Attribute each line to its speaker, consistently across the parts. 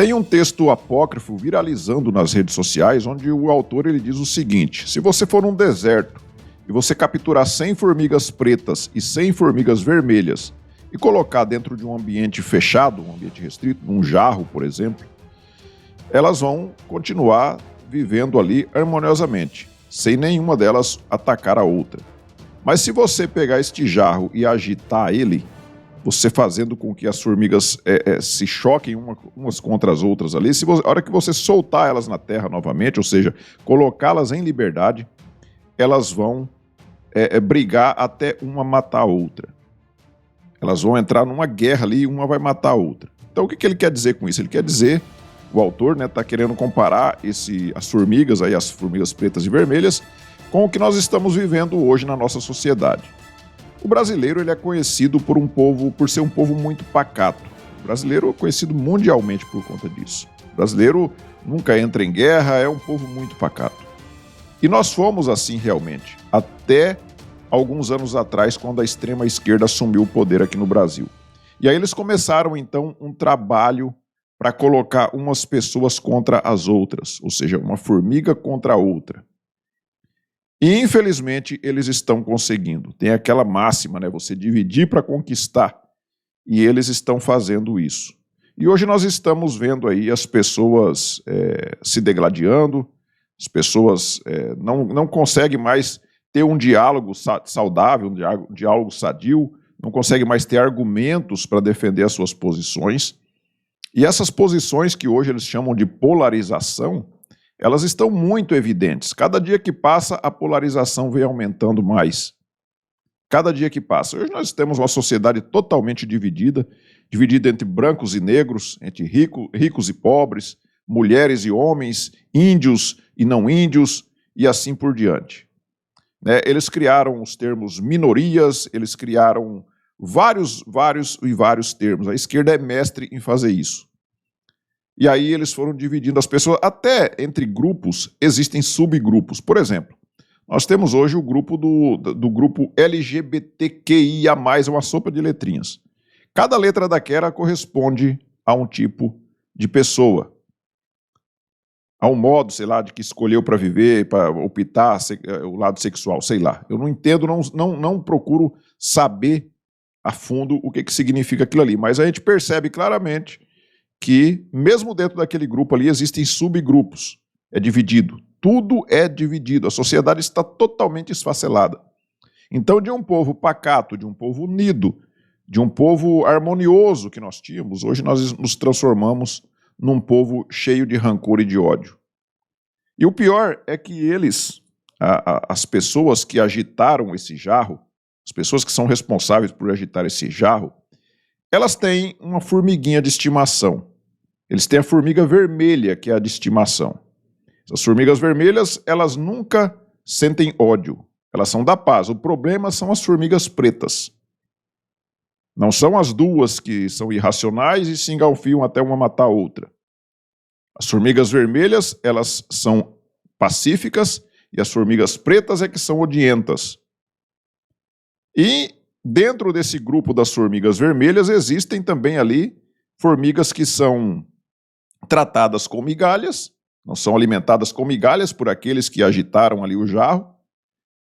Speaker 1: Tem um texto apócrifo viralizando nas redes sociais, onde o autor ele diz o seguinte: se você for num deserto e você capturar 100 formigas pretas e 100 formigas vermelhas e colocar dentro de um ambiente fechado, um ambiente restrito, num jarro, por exemplo, elas vão continuar vivendo ali harmoniosamente, sem nenhuma delas atacar a outra. Mas se você pegar este jarro e agitar ele, você fazendo com que as formigas se choquem umas contra as outras ali, a hora que você soltar elas na terra novamente, ou seja, colocá-las em liberdade, elas vão brigar até uma matar a outra. Elas vão entrar numa guerra ali e uma vai matar a outra. Então o que ele quer dizer com isso? Ele quer dizer, o autor está querendo comparar as formigas, as formigas pretas e vermelhas, com o que nós estamos vivendo hoje na nossa sociedade. O brasileiro ele é conhecido por ser um povo muito pacato. O brasileiro é conhecido mundialmente por conta disso. O brasileiro nunca entra em guerra, é um povo muito pacato. E nós fomos assim realmente, até alguns anos atrás, quando a extrema esquerda assumiu o poder aqui no Brasil. E aí eles começaram então um trabalho para colocar umas pessoas contra as outras, ou seja, uma formiga contra a outra. E, infelizmente, eles estão conseguindo. Tem aquela máxima, né? Você dividir para conquistar. E eles estão fazendo isso. E hoje nós estamos vendo aí as pessoas se degladiando, as pessoas não conseguem mais ter um diálogo saudável, um diálogo sadio, não conseguem mais ter argumentos para defender as suas posições. E essas posições que hoje eles chamam de polarização, elas estão muito evidentes. Cada dia que passa, a polarização vem aumentando mais. Cada dia que passa. Hoje nós temos uma sociedade totalmente dividida entre brancos e negros, entre ricos e pobres, mulheres e homens, índios e não índios, e assim por diante. Eles criaram os termos minorias, eles criaram vários termos. A esquerda é mestre em fazer isso. E aí eles foram dividindo as pessoas, até entre grupos existem subgrupos. Por exemplo, nós temos hoje o grupo do grupo LGBTQIA+, uma sopa de letrinhas. Cada letra daquela corresponde a um tipo de pessoa, a um modo, sei lá, de que escolheu para viver, para optar o lado sexual, sei lá. Eu não entendo, não procuro saber a fundo o que significa aquilo ali, mas a gente percebe claramente que, mesmo dentro daquele grupo ali, existem subgrupos. É dividido. Tudo é dividido. A sociedade está totalmente esfacelada. Então, de um povo pacato, de um povo unido, de um povo harmonioso que nós tínhamos, hoje nós nos transformamos num povo cheio de rancor e de ódio. E o pior é que as pessoas que agitaram esse jarro, as pessoas que são responsáveis por agitar esse jarro, elas têm uma formiguinha de estimação. Eles têm a formiga vermelha, que é a de estimação. Essas formigas vermelhas, elas nunca sentem ódio. Elas são da paz. O problema são as formigas pretas. Não são as duas que são irracionais e se engalfiam até uma matar a outra. As formigas vermelhas, elas são pacíficas e as formigas pretas é que são odientas. E dentro desse grupo das formigas vermelhas existem também ali formigas que são tratadas com migalhas, não são alimentadas com migalhas por aqueles que agitaram ali o jarro,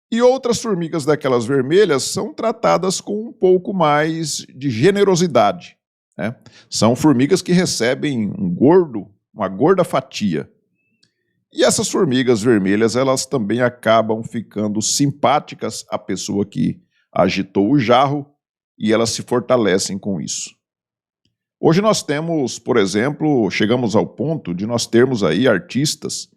Speaker 1: e outras formigas daquelas vermelhas são tratadas com um pouco mais de generosidade. São formigas que recebem uma gorda fatia. E essas formigas vermelhas, elas também acabam ficando simpáticas à pessoa que agitou o jarro e elas se fortalecem com isso. Hoje nós temos, por exemplo, chegamos ao ponto de nós termos aí artistas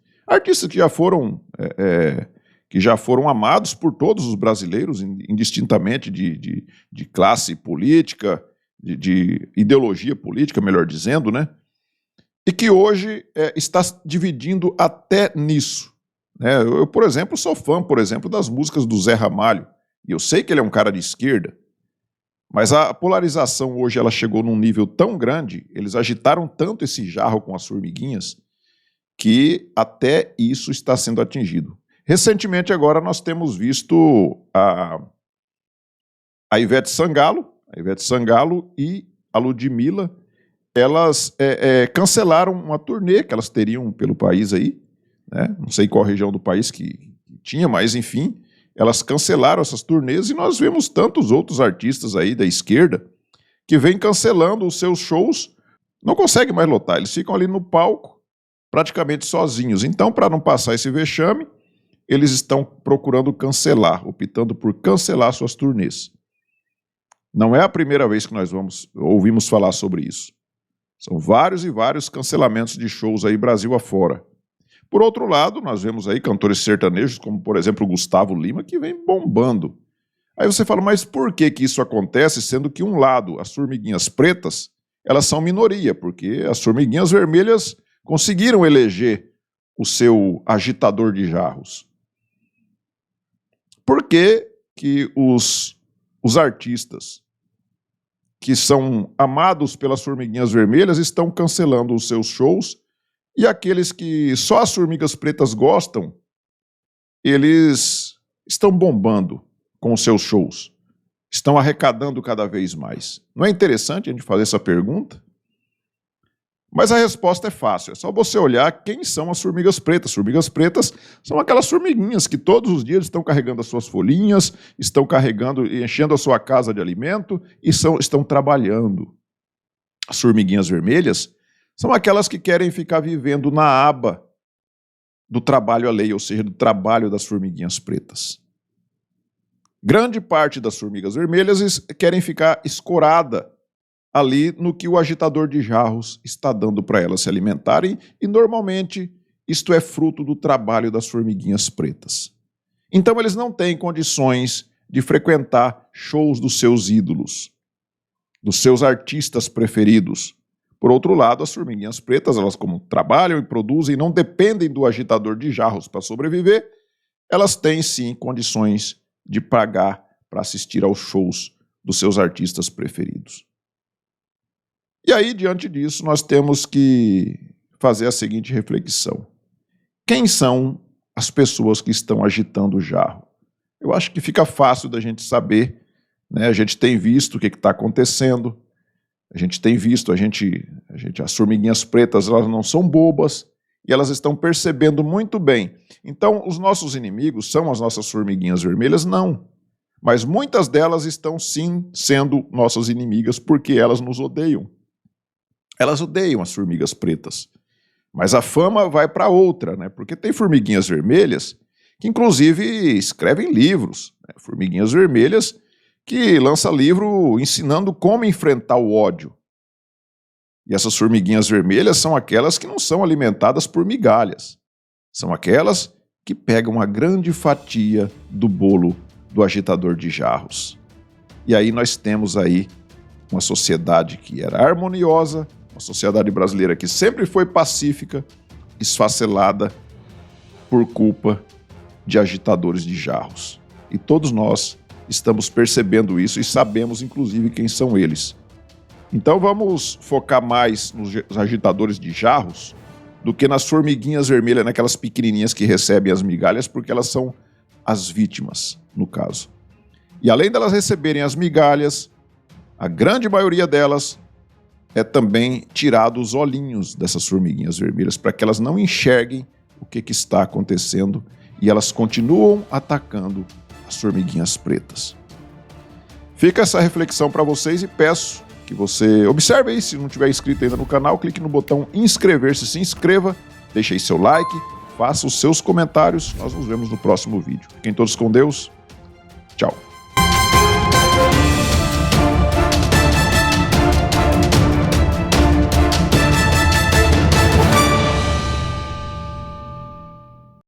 Speaker 1: que já foram amados por todos os brasileiros, indistintamente de classe política, de ideologia política, melhor dizendo, né? E que hoje está dividindo até nisso. Eu, por exemplo, sou fã, das músicas do Zé Ramalho, e eu sei que ele é um cara de esquerda, mas a polarização hoje ela chegou num nível tão grande, eles agitaram tanto esse jarro com as formiguinhas, que até isso está sendo atingido. Recentemente agora nós temos visto a Ivete Sangalo e a Ludmilla elas cancelaram uma turnê que elas teriam pelo país aí, né? Não sei qual região do país que tinha, mas enfim, elas cancelaram essas turnês e nós vemos tantos outros artistas aí da esquerda que vêm cancelando os seus shows, não conseguem mais lotar, eles ficam ali no palco praticamente sozinhos. Então, para não passar esse vexame, eles estão procurando cancelar, optando por cancelar suas turnês. Não é a primeira vez que nós ouvimos falar sobre isso. São vários e vários cancelamentos de shows aí Brasil afora. Por outro lado, nós vemos aí cantores sertanejos, como por exemplo o Gustavo Lima, que vem bombando. Aí você fala, mas por que isso acontece, sendo que um lado, as formiguinhas pretas, elas são minoria, porque as formiguinhas vermelhas conseguiram eleger o seu agitador de jarros. Por que os artistas que são amados pelas formiguinhas vermelhas estão cancelando os seus shows e aqueles que só as formigas pretas gostam, eles estão bombando com os seus shows, estão arrecadando cada vez mais? Não é interessante a gente fazer essa pergunta? Mas a resposta é fácil, é só você olhar quem são as formigas pretas. As formigas pretas são aquelas formiguinhas que todos os dias estão carregando as suas folhinhas, estão carregando e enchendo a sua casa de alimento e estão trabalhando. As formiguinhas vermelhas são aquelas que querem ficar vivendo na aba do trabalho alheio, ou seja, do trabalho das formiguinhas pretas. Grande parte das formigas vermelhas querem ficar escorada ali no que o agitador de jarros está dando para elas se alimentarem, e normalmente isto é fruto do trabalho das formiguinhas pretas. Então eles não têm condições de frequentar shows dos seus ídolos, dos seus artistas preferidos. Por outro lado, as formiguinhas pretas, elas como trabalham e produzem e não dependem do agitador de jarros para sobreviver, elas têm sim condições de pagar para assistir aos shows dos seus artistas preferidos. E aí, diante disso, nós temos que fazer a seguinte reflexão. Quem são as pessoas que estão agitando o jarro? Eu acho que fica fácil da gente saber, né? A gente tem visto o que está acontecendo, a gente tem visto, as formiguinhas pretas, elas não são bobas e elas estão percebendo muito bem. Então, os nossos inimigos são as nossas formiguinhas vermelhas? Não. Mas muitas delas estão sim sendo nossas inimigas porque elas nos odeiam. Elas odeiam as formigas pretas. Mas a fama vai para outra, né? Porque tem formiguinhas vermelhas que inclusive escrevem livros, né? Formiguinhas vermelhas que lançam livro ensinando como enfrentar o ódio. E essas formiguinhas vermelhas são aquelas que não são alimentadas por migalhas. São aquelas que pegam uma grande fatia do bolo do agitador de jarros. E aí nós temos aí uma sociedade que era harmoniosa, uma sociedade brasileira que sempre foi pacífica, esfacelada por culpa de agitadores de jarros. E todos nós estamos percebendo isso e sabemos, inclusive, quem são eles. Então vamos focar mais nos agitadores de jarros do que nas formiguinhas vermelhas, naquelas pequenininhas que recebem as migalhas, porque elas são as vítimas, no caso. E além delas receberem as migalhas, a grande maioria delas é também tirado os olhinhos dessas formiguinhas vermelhas para que elas não enxerguem o que está acontecendo e elas continuam atacando as formiguinhas pretas. Fica essa reflexão para vocês e peço que você observe aí, se não tiver inscrito ainda no canal, clique no botão inscrever-se, se inscreva, deixe aí seu like, faça os seus comentários, nós nos vemos no próximo vídeo. Fiquem todos com Deus, tchau.